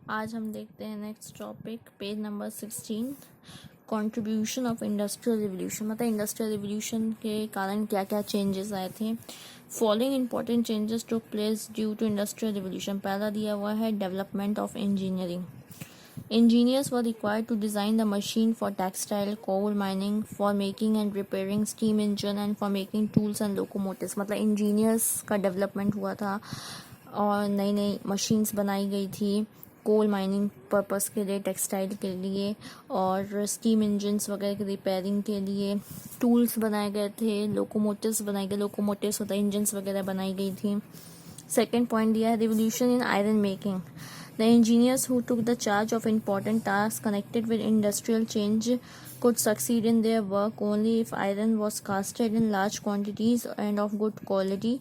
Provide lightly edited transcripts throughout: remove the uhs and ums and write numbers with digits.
आज हम देखते हैं next topic, page number 16, contribution of industrial revolution. मतलब इंडस्ट्रियल रिवोल्यूशन के कारण क्या क्या चेंजेस आए थे। Following important changes took place due to industrial revolution. पहला दिया हुआ है development of engineering. Engineers were required to design the machine for textile, coal mining, for making and repairing steam engine and for making tools and locomotives। मतलब engineers का development हुआ था और नई नई मशीन्स बनाई गई थी कोल माइनिंग पर्पस के लिए, टेक्सटाइल के लिए और स्टीम इंजन्स वगैरह की रिपेयरिंग के लिए। टूल्स बनाए गए थे, लोकोमोटिव्स बनाए गए, लोकोमोटिव्स होता है इंजन्स वगैरह बनाई गई थी। सेकेंड पॉइंट दिया है revolution in iron making. The engineers who took the charge of important tasks connected with industrial change could succeed in their work only if iron was casted in large quantities and of good quality.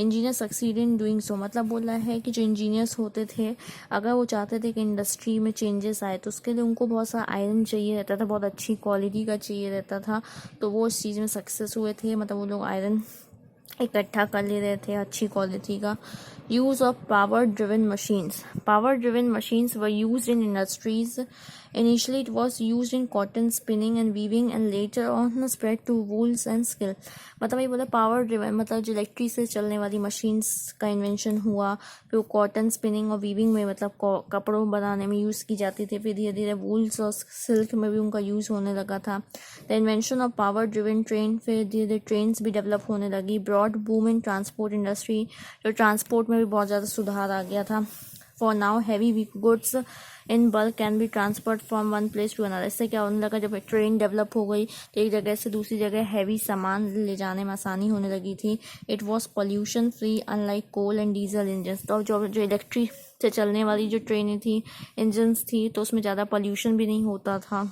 Engineers succeed in doing so। मतलब बोला है कि जो engineers होते थे, अगर वो चाहते थे कि इंडस्ट्री में चेंजेस आए तो उसके लिए उनको बहुत सा आयरन चाहिए रहता था, बहुत अच्छी क्वालिटी का चाहिए रहता था, तो वो उस चीज़ में सक्सेस हुए थे। मतलब वो लोग आयरन इकट्ठा कर ले रहे थे अच्छी क्वालिटी का। Use of power driven machines. Power driven machines were used in industries. Initially, it was used in cotton spinning and weaving and later on spread to wools and skill। मतलब ये बोला पावर ड्रिवन मतलब जो electric से चलने वाली machines का invention हुआ, फिर वो कॉटन स्पिनिंग और वीविंग में मतलब कपड़ों बनाने में यूज़ की जाती थी, फिर धीरे धीरे वूल्स और सिल्क में भी उनका यूज़ होने लगा था। The invention of power driven train, फिर धीरे धीरे ट्रेन्स भी डेवलप होने लगी। Broad boom in transport industry, जो ट्रांसपोर्ट में भी बहुत ज़्यादा सुधार आ गया था। For now heavy goods in bulk can be transferred from one place to another. इससे क्या होने लगा, जब ट्रेन डेवलप हो गई तो एक जगह से दूसरी जगह हैवी सामान ले जाने में आसानी होने लगी थी। It was pollution free unlike coal and diesel engine. तो जो इलेक्ट्रिक से चलने वाली जो ट्रेनें थी, इंजन्स थी, तो उसमें ज़्यादा पॉल्यूशन भी नहीं होता था।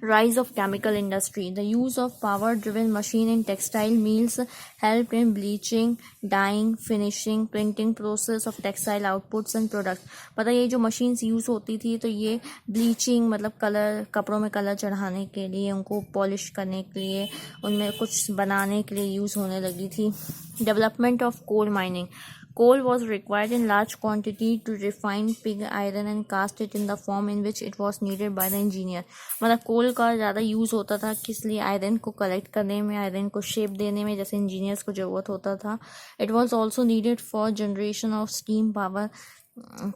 Rise of chemical industry. The use of power-driven machine in textile mills helped in bleaching, dyeing, finishing, printing process of textile outputs and products। पता ये जो machines use होती थी तो ये bleaching मतलब कलर, कपड़ों में कलर चढ़ाने के लिए, उनको पॉलिश करने के लिए, उनमें कुछ बनाने के लिए यूज़ होने लगी थी। Development of coal mining। Coal was required in large quantity to refine pig iron and cast it in the form in which it was needed by the engineer। मतलब कोल का ज़्यादा यूज़ होता था किस लिए, आयरन को कलेक्ट करने में, आयरन को शेप देने में, जैसे इंजीनियर्स को ज़रूरत होता था। It was also needed for generation of steam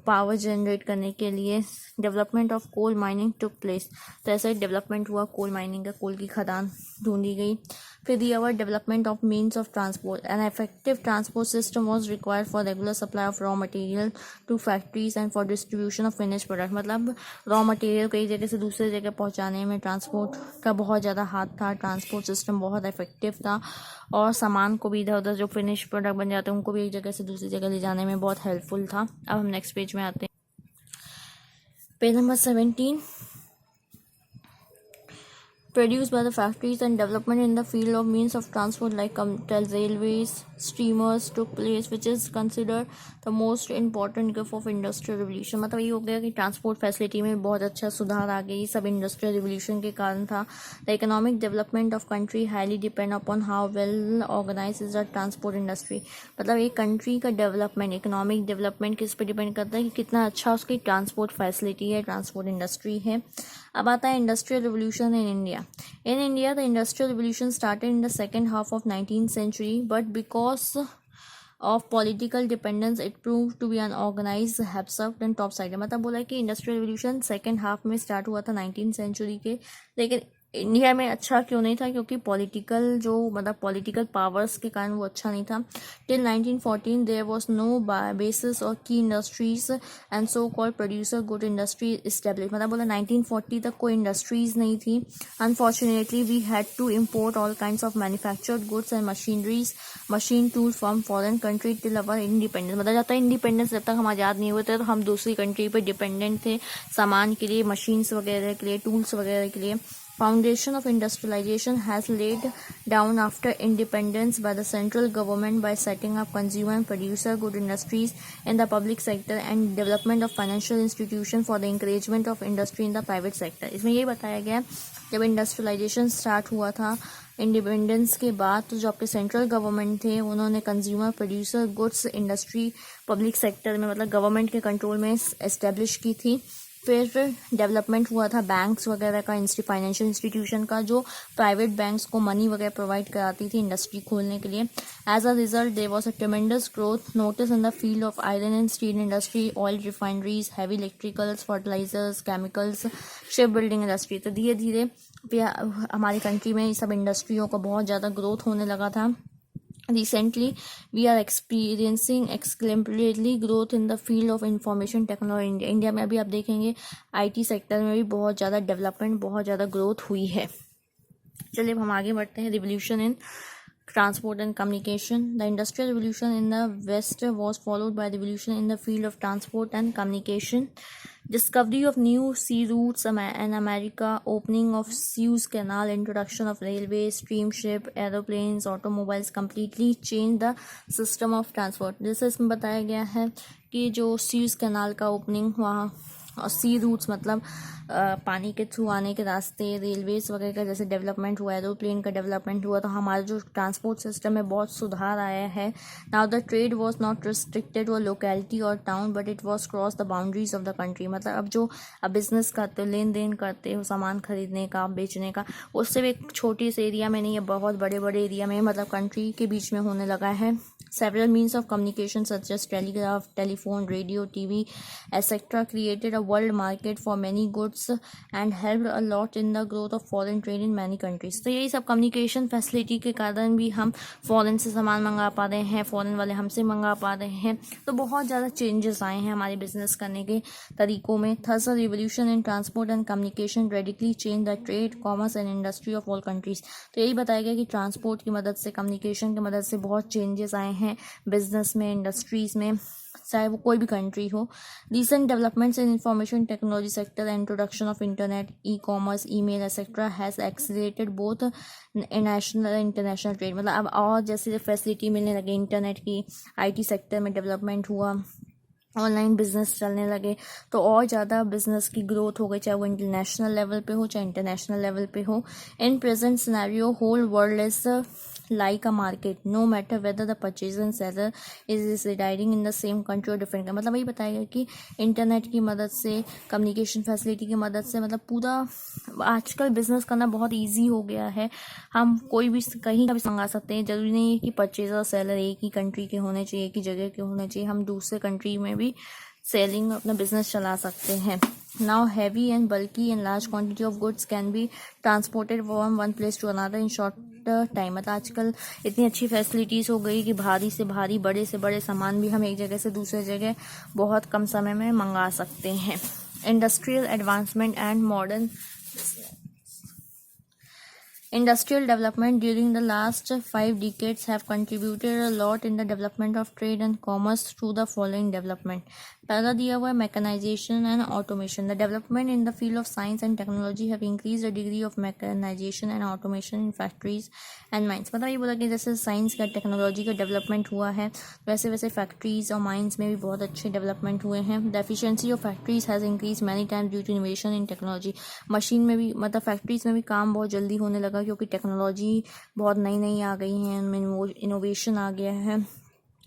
power generate करने के लिए। Development of coal mining took place. तो ऐसा डेवलपमेंट हुआ कोल माइनिंग का, कोल की खदान ढूंढी गई। फिर दिया हुआ development of means of transport. An effective transport system was required for regular supply of raw material to factories and for distribution of finish product. मतलब रॉ मटेरियल को एक जगह से दूसरी जगह पहुंचाने में ट्रांसपोर्ट का बहुत ज़्यादा हाथ था। ट्रांसपोर्ट सिस्टम बहुत इफेक्टिव था और सामान को भी इधर उधर जो फिनिश प्रोडक्ट बन जाते हैं उनको भी एक जगह से दूसरी जगह ले जाने में बहुत हेल्पफुल था। अब हम नेक्स्ट पेज में आते हैं, page number 17। Produced by the factories and development in the field of means of transport like railways, steamers took place, which is considered the most important gift of industrial revolution। मतलब ये हो गया कि transport facility में बहुत अच्छा सुधार आ गई, सब इंडस्ट्रियल रिवोल्यूशन के कारण था। The economic development of country highly depend upon how well organise is the transport industry. मतलब एक कंट्री का डेवलपमेंट, इकोनॉमिक डेवलपमेंट किस पर डिपेंड करता है कि कितना अच्छा उसकी ट्रांसपोर्ट फैसिलिटी है, ट्रांसपोर्ट इंडस्ट्री है। अब आता है industrial revolution in India. In India, the Industrial Revolution started in the second half of 19th century, but because of political dependence, it proved to be unorganized, haphazard and top-sided। मतलब बोला कि industrial revolution second half में start हुआ था 19th century के, लेकिन India में अच्छा क्यों नहीं था, क्योंकि पॉलिटिकल जो मतलब पॉलिटिकल पावर्स के कारण वो अच्छा नहीं था। Till 1914 there was no basis or key industries and so called producer good industry establish. मतलब बोला 1940 तक कोई इंडस्ट्रीज नहीं थी। Unfortunately we had to import all kinds of manufactured goods and machineries, machine tool from foreign country till our independence. मतलब जब तक इंडिपेंडेंस, जब तक हम आज़ाद नहीं हुए थे तो हम दूसरी कंट्री पर डिपेंडेंट थे सामान के लिए, मशीन्स वगैरह के लिए, टूल्स वगैरह के लिए। Foundation of industrialization has laid down after independence by the central government by setting up consumer and producer good industries in the public sector and development of financial institution for the encouragement of industry in the private sector. इसमें ये बताया गया जब industrialisation start हुआ था independence के बाद, तो जो आपके सेंट्रल गवर्नमेंट थे उन्होंने consumer producer goods industry public sector में मतलब गवर्नमेंट के कंट्रोल में एस्टेब्लिश की थी। फिर डेवलपमेंट हुआ था बैंक्स वगैरह का, फाइनेंशियल इंस्टीट्यूशन का, जो प्राइवेट बैंक्स को मनी वगैरह प्रोवाइड कराती थी इंडस्ट्री खोलने के लिए। As a result there was a tremendous growth notice in the field of iron and steel industry, oil refineries, heavy electricals, fertilisers, chemicals, ship building industry. तो धीरे धीरे हमारी कंट्री में ये सब इंडस्ट्रियों का बहुत ज़्यादा ग्रोथ होने लगा था। Recently, we are experiencing exemplary growth in the field of information technology. India में अभी आप देखेंगे IT सेक्टर में भी बहुत ज़्यादा डेवलपमेंट, बहुत ज़्यादा ग्रोथ हुई है। चलिए अब हम आगे बढ़ते हैं। Revolution in transport and communication. The industrial revolution in the west was followed by revolution in the field of transport and communication. Discovery of new sea routes in America, opening of Suez Canal, introduction of railways, steamship, aeroplanes, automobiles completely changed the system of transport. जैसे इसमें बताया गया है कि जो Suez Canal का opening हुआ और सी रूट्स मतलब पानी के थ्रू आने के रास्ते, रेलवेज वगैरह का जैसे डेवलपमेंट हुआ, एरोप्लेन का डेवलपमेंट हुआ, तो हमारा जो ट्रांसपोर्ट सिस्टम में बहुत सुधार आया है। Now the trade was not restricted to a locality और town but it was cross the boundaries of the country. मतलब अब जो अब बिजनेस करते हो, लेन देन करते हो, सामान खरीदने का, बेचने का, उससे भी एक छोटी से एरिया में नहीं है, बहुत बड़े बड़े एरिया में मतलब कंट्री के बीच में होने लगा है। Several means of communication such as telegraph, telephone, radio, TV, etc. created a world market for many goods and helped a lot in the growth of foreign trade in many countries. तो यही सब communication facility के कारण भी हम foreign से सामान मंगा पा रहे हैं, फॉरेन वाले हमसे मंगा पा रहे हैं, तो बहुत ज़्यादा चेंजेस आए हैं हमारे बिजनेस करने के तरीकों में। Thus a revolution in transport and communication radically changed the trade, commerce and industry of all countries. तो यही बताया गया कि ट्रांसपोर्ट की मदद से, कम्युनिकेशन की मदद से बहुत चेंजेस आए हैं बिजनेस में, इंडस्ट्रीज में, चाहे वो कोई भी कंट्री हो। Recent developments in information technology sector, introduction of internet, e commerce, email etcetera has accelerated both national international trade. मतलब अब और जैसे फैसिलिटी मिलने लगे इंटरनेट की, IT सेक्टर में डेवलपमेंट हुआ, ऑनलाइन बिजनेस चलने लगे, तो और ज़्यादा बिजनेस की ग्रोथ हो गई, चाहे वो इंटरनेशनल लेवल पे हो चाहे इंटरनेशनल लेवल पे हो। In present scenario whole world is like a market no matter whether the purchaser and seller is residing in the same country or different country। मतलब वही बताया गया कि इंटरनेट की मदद से, कम्युनिकेशन फैसिलिटी की मदद से मतलब पूरा आजकल बिजनेस करना बहुत इजी हो गया है। हम कोई भी कहीं का भी मंगा सकते हैं, जरूरी नहीं है कि परचेजर और सेलर एक ही कंट्री के होने चाहिए, एक ही जगह के होने चाहिए, हम दूसरे कंट्री में भी सेलिंग अपना बिजनेस चला सकते हैं। Now heavy and bulky and large quantity of goods can be transported from one place to another in short time। मतलब आजकल इतनी अच्छी फैसिलिटीज़ हो गई कि भारी से भारी, बड़े से बड़े सामान भी हम एक जगह से दूसरे जगह बहुत कम समय में मंगा सकते हैं। Industrial advancement and modern Industrial development during the last 5 decades have contributed a lot in the development of trade and commerce through the following development. पहला दिया हुआ है mechanization and automation. The development in the field of science and technology have increased the degree of mechanization and automation in factories and mines. मतलब ये बोला कि जैसे science का, टेक्नोलॉजी का डेवलपमेंट हुआ है, वैसे वैसे फैक्ट्रीज और माइंस में भी बहुत अच्छे डेवलपमेंट हुए हैं। The efficiency of factories has increase many times due to innovation in technology. Machine में भी मतलब फैक्ट्रीज में भी काम बहुत जल्दी होने लगा क्योंकि टेक्नोलॉजी बहुत नई नई आ गई हैं, उनमें इनोवेशन आ गया है।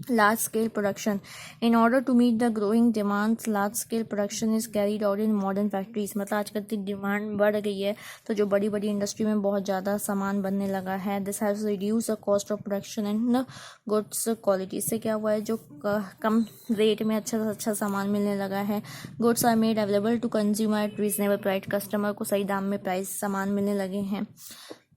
large scale production. In order to meet the growing demands, large scale production is carried out in modern factories. मतलब आजकल की डिमांड बढ़ गई है तो जो बड़ी बड़ी इंडस्ट्री में बहुत ज़्यादा सामान बनने लगा है। This has reduced the cost of production and goods quality. इससे क्या हुआ है, जो कम रेट में अच्छा से अच्छा सामान मिलने लगा है। Goods are made available to consumer at reasonable price. Customer को सही दाम में प्राइस सामान मिलने लगे हैं।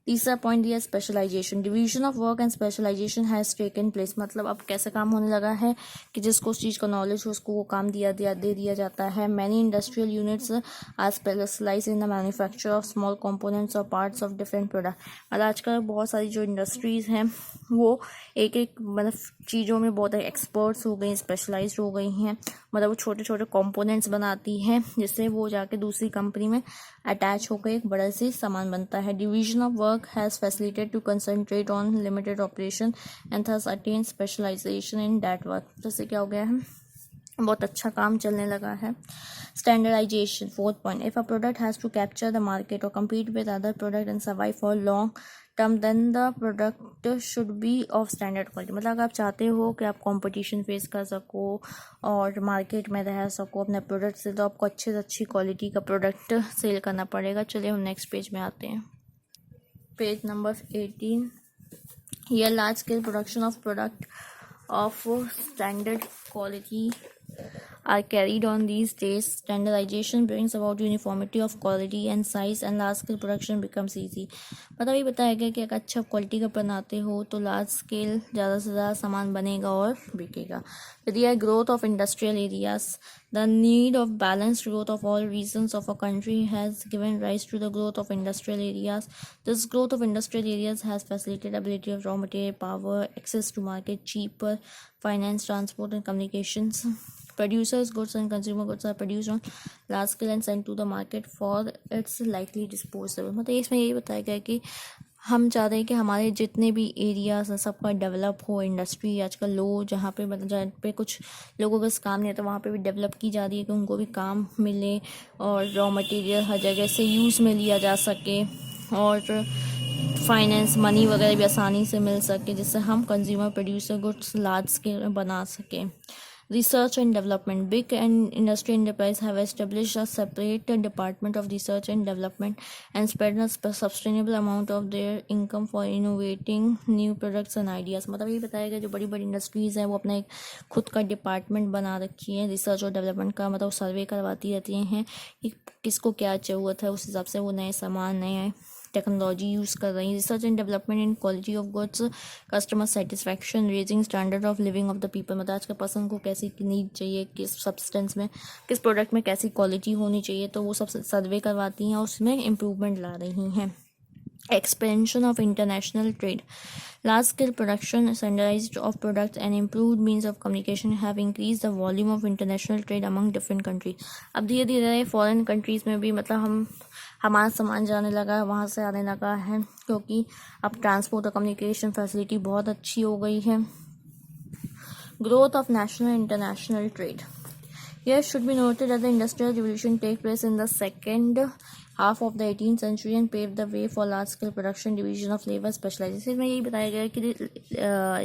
तीसरा पॉइंट दिया specialisation. Division of work and specialisation has taken place. मतलब अब कैसे काम होने लगा है कि जिसको उस चीज़ का नॉलेज हो उसको वो काम दे दिया जाता है। Many industrial units are specialise in the manufacture of small components और पार्ट्स ऑफ डिफरेंट प्रोडक्ट। मतलब आजकल बहुत सारी जो इंडस्ट्रीज़ हैं वो एक एक मतलब चीज़ों में बहुत एक्सपर्ट्स हो गई, स्पेशलाइज्ड हो गई हैं। मतलब वो छोटे छोटे कंपोनेंट्स बनाती है जिससे वो जाके दूसरी कंपनी में अटैच होकर एक बड़ा सी सामान बनता है। Division of work has facilitated to concentrate on limited operation and thus attain specialisation in that work. जैसे क्या हो गया है, बहुत अच्छा काम चलने लगा है। Standardisation, fourth point, if a product has to capture the market और compete with other product and survive for long term then the product should be of standard quality। मतलब अगर आप चाहते हो कि आप कंपटीशन फेस कर सको और मार्केट में रह सको अपने प्रोडक्ट से, तो आपको अच्छे से अच्छी क्वालिटी का प्रोडक्ट सेल करना पड़ेगा। चलिए हम नेक्स्ट पेज में आते हैं, page number 18। Here large scale production of product of standard quality are carried on these days. Standardization brings about uniformity of quality and size and large scale production becomes easy। मतलब ये बताया गया कि अगर अच्छा क्वालिटी का बनाते हो तो लार्ज स्केल ज़्यादा से ज़्यादा सामान बनेगा और बिकेगा। यदि growth of industrial areas, the need of balanced growth of all regions of a country has given rise to the growth of industrial areas. This growth of industrial areas has facilitated ability of raw material, power, access to market, cheaper finance, transport and communications. Producers goods and consumer goods are produced on large scale and sent to the market for its likely disposal। मतलब इसमें यही बताया गया कि हम चाहते हैं कि हमारे जितने भी एरियाज हैं सबका डेवलप हो। इंडस्ट्री आजकल लो जहाँ पे मतलब जहाँ पे कुछ लोगों का काम नहीं है तो वहाँ पे भी डेवलप की जा रही है कि उनको भी काम मिले और रॉ मटेरियल हर जगह से यूज़ में लिया जा सके और फाइनेंस मनी वगैरह भी आसानी से मिल सके, जिससे हम consumer producer goods large scale में बना सकें। Research and development, big and industry enterprise have established a separate department of research and development and spend a sustainable amount of their income for innovating new products and ideas। मतलब ये बताया गया जो बड़ी बड़ी इंडस्ट्रीज़ हैं वो अपना एक खुद का डिपार्टमेंट बना रखी है रिसर्च और डेवलपमेंट का। मतलब सर्वे करवाती रहती हैं कि किसको क्या ज़रूरत है, उस हिसाब से वो नए सामान नए टेक्नोलॉजी यूज़ कर रही है। Research and development in quality of goods, customer satisfaction, raising standard of living of the people. मतलब आज के पर्सन को कैसी नीड चाहिए, किस सब्सटेंस में किस प्रोडक्ट में कैसी क्वालिटी होनी चाहिए, तो वो सब सर्वे करवाती हैं और उसमें इम्प्रूवमेंट ला रही हैं। Expansion of international trade, large scale production, standardized of products and improved means of communication have increased the volume of international trade among different countries। अब धीरे धीरे फॉरेन कंट्रीज़ में भी मतलब हमारा सामान जाने लगा है, वहाँ से आने लगा है, क्योंकि अब ट्रांसपोर्ट और कम्युनिकेशन फैसिलिटी बहुत अच्छी हो गई है। Growth of national and international trade, here should be noted that the industrial revolution take place in the second half of the 18th century and paved the way for large scale production, division of labor, specialization। इसमें यही बताया गया कि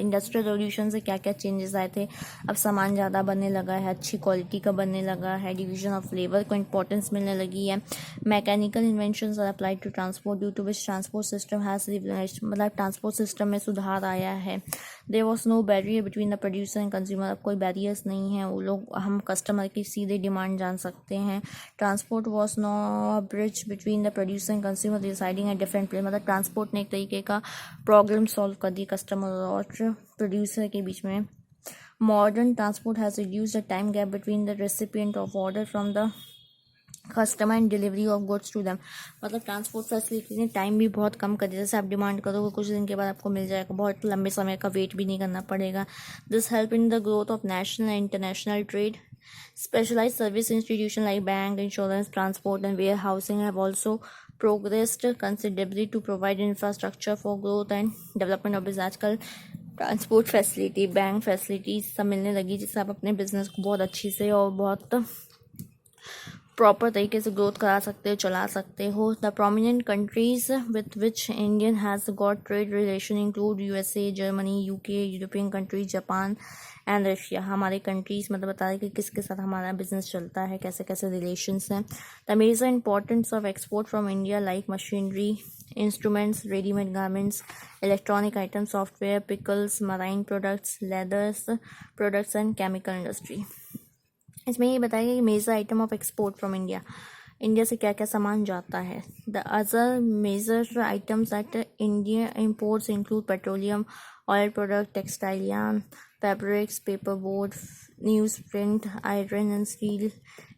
industrial revolution से क्या क्या changes आए थे। अब सामान ज़्यादा बनने लगा है, अच्छी क्वालिटी का बनने लगा है, डिवीजन ऑफ लेबर को इंपॉर्टेंस मिलने लगी है, mechanical inventions are applied to transport due to which transport system has revolutionised. मतलब ट्रांसपोर्ट सिस्टम में सुधार आया है। There was no barrier between the producer and consumer, अब कोई बैरियर्स नहीं है, वो लोग हम कस्टमर की सीधे डिमांड जान सकते हैं। Transport was no bridge between the producer and consumer deciding at different place. मतलब ट्रांसपोर्ट ने एक तरीके का प्रॉब्लम सॉल्व कर दी कस्टमर और प्रोड्यूसर के बीच में। Modern transport has reduced the time gap between the recipient of order from the customer and delivery of goods to them. मतलब ट्रांसपोर्ट फैसिलिटी ने टाइम भी बहुत कम कर दिया, जैसे आप डिमांड करोगे कुछ दिन के बाद आपको मिल जाएगा, बहुत लंबे समय का वेट भी नहीं करना पड़ेगा। This help in the growth of national and international trade. Specialized service institutions like bank, insurance, transport, and warehousing have also progressed considerably to provide infrastructure for growth and development of business। आजकल transport facility, bank facilities सब मिलने लगी जिससे आप अपने business को बहुत अच्छी से और बहुत प्रॉपर तरीके से ग्रोथ करा सकते हो, चला सकते हो। The prominent countries with which Indian has got trade relation include USA, Germany, UK, European countries, Japan and Russia. हमारे कंट्रीज मतलब बता रहे कि किसके साथ हमारा बिजनेस चलता है, कैसे कैसे रिलेशंस हैं। The major importance of export from India like machinery, instruments, readymade garments, electronic item, software, pickles, marine products, leathers products and chemical industry. इसमें ये बताया गया कि major item of export from India, India से क्या क्या सामान जाता है। The other major items that India imports include petroleum, oil product, textile, yarn, fabrics, paper board, news print, iron and steel,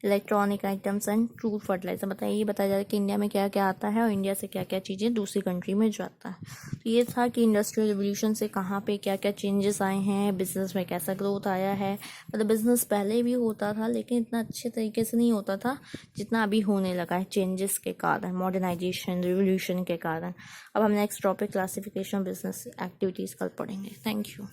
electronic items and fruit fertiliser. बताइए, ये बताया जा रहा है कि इंडिया में क्या क्या आता है और इंडिया से क्या क्या चीज़ें दूसरी कंट्री में जाता है। तो ये था कि इंडस्ट्रियल रिवोल्यूशन से कहाँ पे क्या क्या चेंजेस आए हैं, बिजनेस में कैसा ग्रोथ आया है। मतलब बिजनेस पहले भी होता था लेकिन इतना अच्छे तरीके से नहीं होता था जितना अभी होने लगा है चेंजेस के कारण, मॉडर्नाइजेशन रिवोल्यूशन के कारण। अब हम next topic classification business activities कल पढ़ेंगे। Thank you.